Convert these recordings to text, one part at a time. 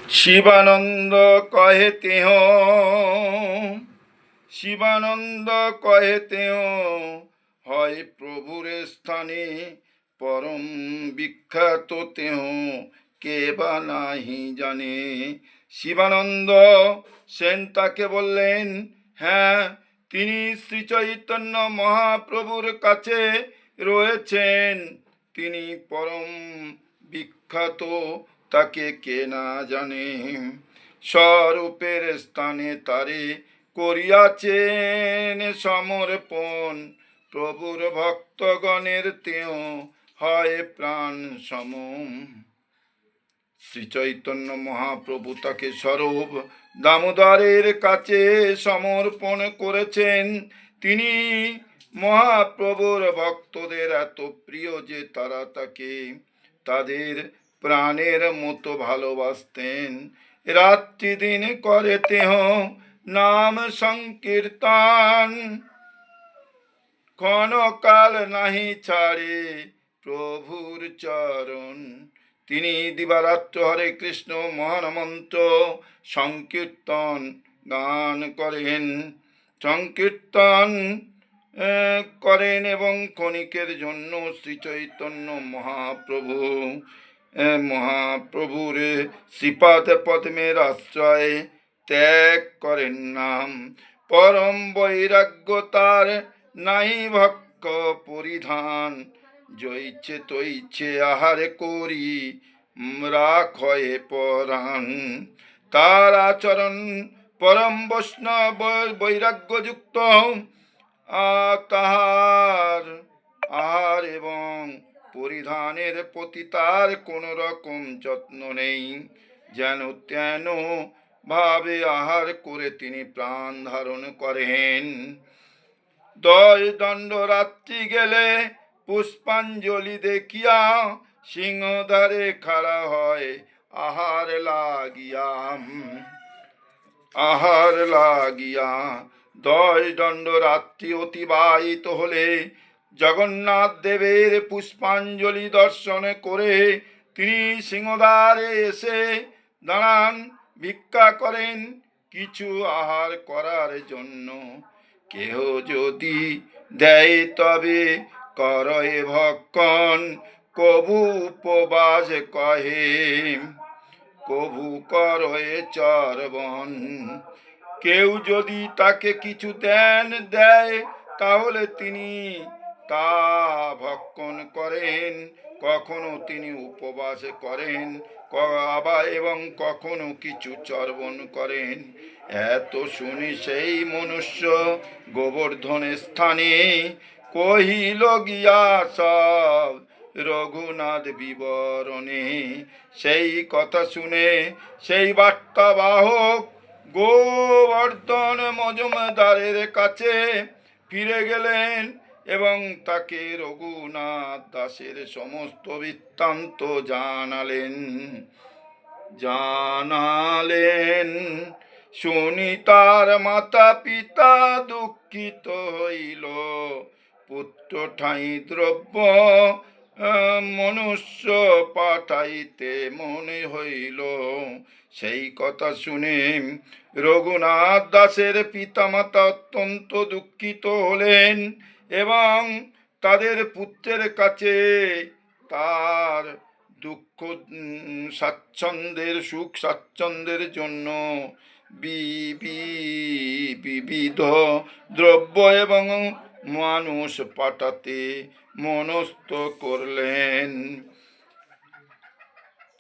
শিবানন্দ কহে তেহ, শিবানন্দ কহে তেহ, হয় প্রভুর স্থানে পরম বিখ্যাত তেহ, কে বা নাহি জানে। শিবানন্দ সেন তাকে বললেন, হ্যাঁ, তিনি শ্রী চৈতন্য মহাপ্রভুর কাছে রয়েছেন, তিনি পরম বিখ্যাত, তাকে কে না জানে। স্বরূপের স্থানে তারে করিয়াছেন সমর্পণ, প্রভুর ভক্তগণের তেও হয় প্রাণ সম। শ্রী চৈতন্য মহাপ্রভু তাকে স্বরূপ দামোদরের কাছে সমর্পণ করেছেন। তিনি মহাপ্রভুর ভক্তদের এত প্রিয় যে তারা তাকে তাদের প্রাণের মতো ভালোবাসতেন। রাত্রি দিন করে তেহ নাম সংকীর্তন, ক্ষণকাল নাহি ছাড়ে প্রভুর চরণ। তিনি দিবারাত্র হরে কৃষ্ণ মহামন্ত্র সংকীর্তন গান করেন, সংকীর্তন করেন এবং ক্ষণিকের জন্য শ্রী চৈতন্য মহাপ্রভুর শ্রীপাদ পদ্মের আশ্রয় ত্যাগ করেন নাম। পরম বৈরাগ্য তার নাই ভক্ষ পরিধান, জইছে তৈছে আহার করি রাখয়ে পরাণ। তার আচরণ পরম বৈষ্ণব বৈরাগ্যযুক্ত, তাহার আহার এবং পরিধানের প্রতি তার কোনো রকম যত্ন নেই। যেন তেন ভাবে আহার করে তিনি প্রাণ ধারণ করেন। 10 দণ্ড রাত্রি গেলে পুষ্পাঞ্জলি দেখিয়া সিংহদ্বারে খাড়া হয় আহার লাগিয়া, আহার লাগিয়া। 10 দণ্ড রাত্রি অতিবাহিত হলে জগন্নাথ দেবের পুষ্পাঞ্জলি দর্শন করে তিনি সিংহদ্বারে এসে দাঁড়ান, ভিক্ষা করেন কিছু আহার করার জন্য। কেহ যদি দেয় তবে করয়ে ভক্ষণ, কবু উপবাস কহে, কবু করয়ে চর্বণ। কেউ যদি তাকে কিছু দেয় তাহলে তিনি তা ভক্ষণ করেন, কখনো তিনি উপবাস করেন এবং কখনো কিছু চর্বণ করেন। এত শুনি সেই মনুষ্য গোবর্ধনের স্থানে কহিল গিয়া সব রঘুনাথ বিবরণে। সেই কথা শুনে সেই বার্তাবাহক গোবর্ধন মজুমদারের কাছে ফিরে গেলেন এবং তাকে রঘুনাথ দাসের সমস্ত বৃত্তান্ত জানালেন। শুনি তার মাতা পিতা দুঃখিত হইল, পুত্র ঠাঁই দ্রব্য মনুষ্য পাঠাইতে মনে হইল। সেই কথা শুনে রঘুনাথ দাসের পিতামাতা অত্যন্ত দুঃখিত হলেন এবং তাদের পুত্রের কাছে তার দুঃখ স্বাচ্ছন্দ্যের সুখ স্বাচ্ছন্দ্যের জন্য বিবিধ দ্রব্য এবং মানুষ পাঠাতে মনস্থ করলেন।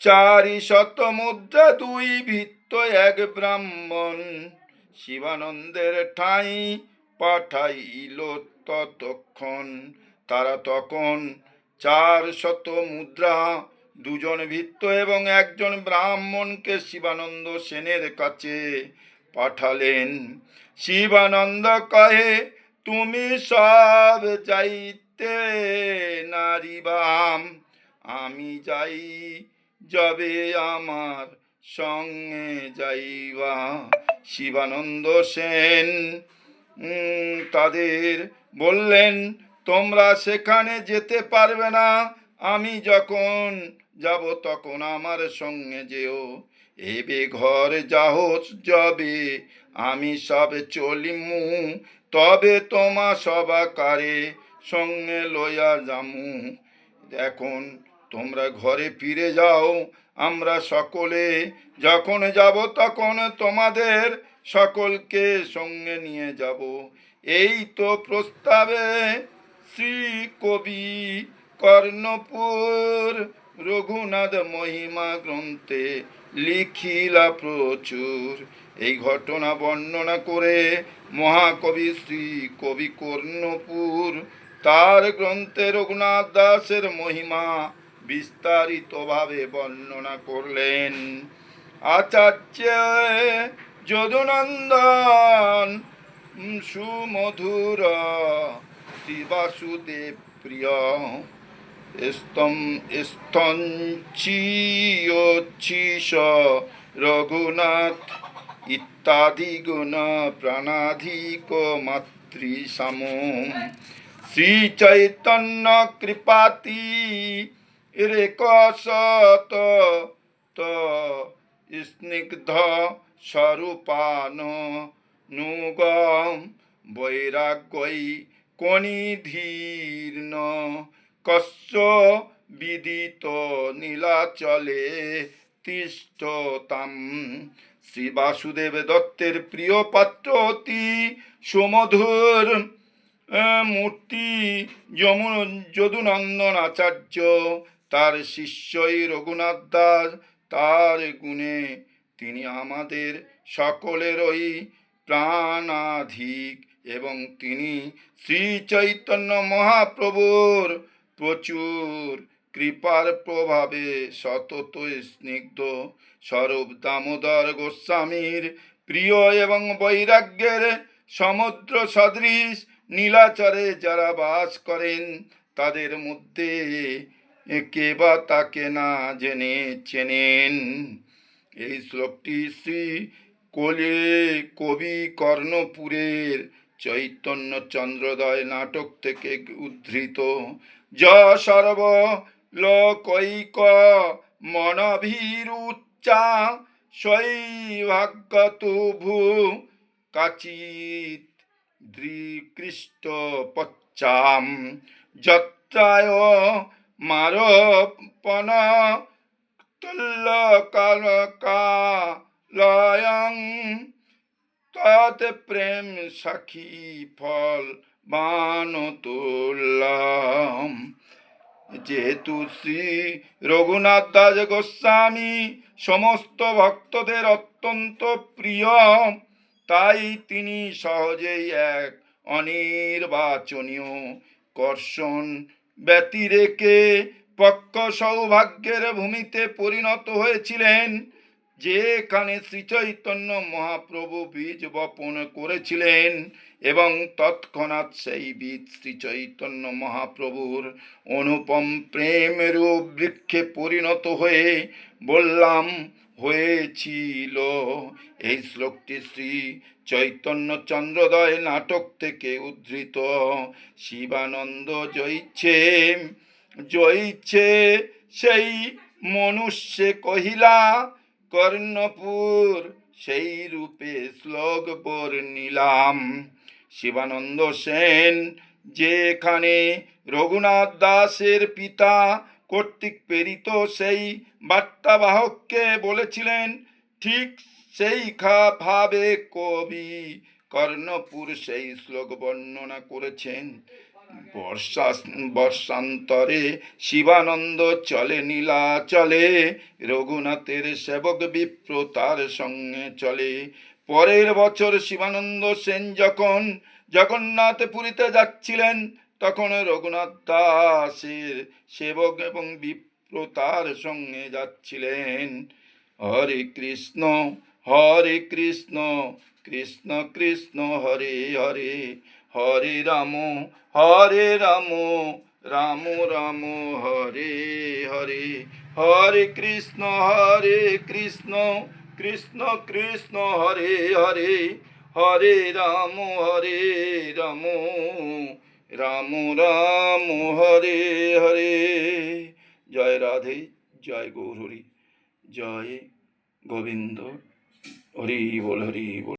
400 মুদ্রা 2 ভৃত্য 1 ব্রাহ্মণ শিবানন্দের ঠাঁই পাঠাইল ততক্ষণ। তারা তখন 400 মুদ্রা 2 জন ভৃত্য এবং 1 জন ব্রাহ্মণকে শিবানন্দ সেনের কাছে পাঠালেন। শিবানন্দ কহে, তুমি সব যাইতে নারিবাম, আমি যাই যবে আমার সঙ্গে যাইবা। শিবানন্দ সেন তাদের বললেন, তোমরা সেখানে যেতে পারবে না, আমি যখন যাব তখন আমার সঙ্গে যেও। এবে ঘর যাহস যবে আমি সব চলিমু, তবে তোমা সবাকারে সঙ্গে লইয়া যামু। এখন তোমরা ঘরে ফিরে যাও, আমরা সকলে যখন যাব তখন তোমাদের সকলকে সঙ্গে নিয়ে যাব। এই তো প্রস্তাবে শ্রী কবি কর্ণপুর রঘুনাথ মহিমা গ্রন্থে লিখিলা প্রচুর। এই ঘটনা বর্ণনা করে মহাকবি শ্রী কবি কর্ণপুর তার গ্রন্থে রঘুনাথ দাসের মহিমা বিস্তারিতভাবে বর্ণনা করলেন। আচার্য যদুনন্দন সুমধুর শ্রী বাসুদেব প্রিয় স্তঞ্চিয়োচ্ছিস রঘুনাথ ইত্যাদি গুণ প্রাণাধিক মাতৃসাম। শ্রী চৈতন্য কৃপাতি রেকশত স্নিগ্ধ স্বরূপান নুগম বৈরাগ্যই কণিধীর্ণ কস্য বিদিত নীলাচলে তিষ্ঠতাম। শ্রী বাসুদেব দত্তের প্রিয় পাত্র অতি সুমধুর মূর্তি যদুনন্দন আচার্য, তার শিষ্যই রঘুনাথ দাস, তার গুণে তিনি আমাদের সকলেরই প্রাণাধিক এবং তিনি শ্রী চৈতন্য মহাপ্রভুর প্রচুর কৃপার প্রভাবে সতত স্নিগ্ধ স্বরূপ দামোদর গোস্বামীর প্রিয় এবং বৈরাগ্যের সমুদ্র সদৃশ নীলাচরে যারা বাস করেন তাদের মধ্যে কে বা তাকে না জেনে চেনেন। এই শ্লোকটি শ্রী কবি কর্ণপুরের চৈতন্য চন্দ্রোদয় নাটক থেকে উদ্ধৃত। য সর্ব লোকৈক মনভীরুচ্চা শৈভাগ্যতু ভূ কাচিৎ দৃকৃষ্ট পচ্চাম যত্রায় মারপন তুল্যকালকালয়ং তৎ প্রেম সখী ফল বানতুল্যম। যেহেতু শ্রী রঘুনাথ দাস গোস্বামী সমস্ত ভক্তদের অত্যন্ত প্রিয়, তাই তিনি সহজেই এক অনির্বাচনীয় কর্ষণ ব্যতিরেকে পক্ষ সৌভাগ্যের ভূমিতে পরিণত হয়েছিলেন, যেখানে শ্রীচৈতন্য মহাপ্রভু বীজ বপন করেছিলেন এবং তৎক্ষণাৎ সেই বীজ শ্রীচৈতন্য মহাপ্রভুর অনুপম প্রেমরূপ বৃক্ষে পরিণত হয়ে হয়েছিল। এই শ্লোকটি শ্রী চৈতন্য চন্দ্রোদয় নাটক থেকে উদ্ধৃত। শিবানন্দ জয়িছে সেই মনুষ্যে কহিলা, কর্ণপুর সেই রূপে শ্লোক বর্ণিলাম। শিবানন্দ সেন যেখানে রঘুনাথ দাসের পিতা কর্তৃক প্রেরিত সেই বার্তাবাহককে বলেছিলেন, ঠিক সেই ভাবে কবি কর্ণপুর সেই শ্লোক বর্ণনা করেছেন। বর্ষান্তরে শিবানন্দ চলে নীলাচলে, রঘুনাথের সেবক বিপ্র তার সঙ্গে চলে। পরের বছর শিবানন্দ সেন যখন জগন্নাথপুরীতে যাচ্ছিলেন, তখন রঘুনাথ দাসের সেবক এবং বিপ্র তার সঙ্গে যাচ্ছিলেন। হরে কৃষ্ণ কৃষ্ণ কৃষ্ণ হরে হরে, হরে রাম রাম রাম হরে হরে, হরে কৃষ্ণ কৃষ্ণ কৃষ্ণ হরে হরে, হরে রাম রাম রাম হরে হরে। জয় রাধে, জয় গৌরহরি, জয় গোবিন্দ হরি বল হরি বল।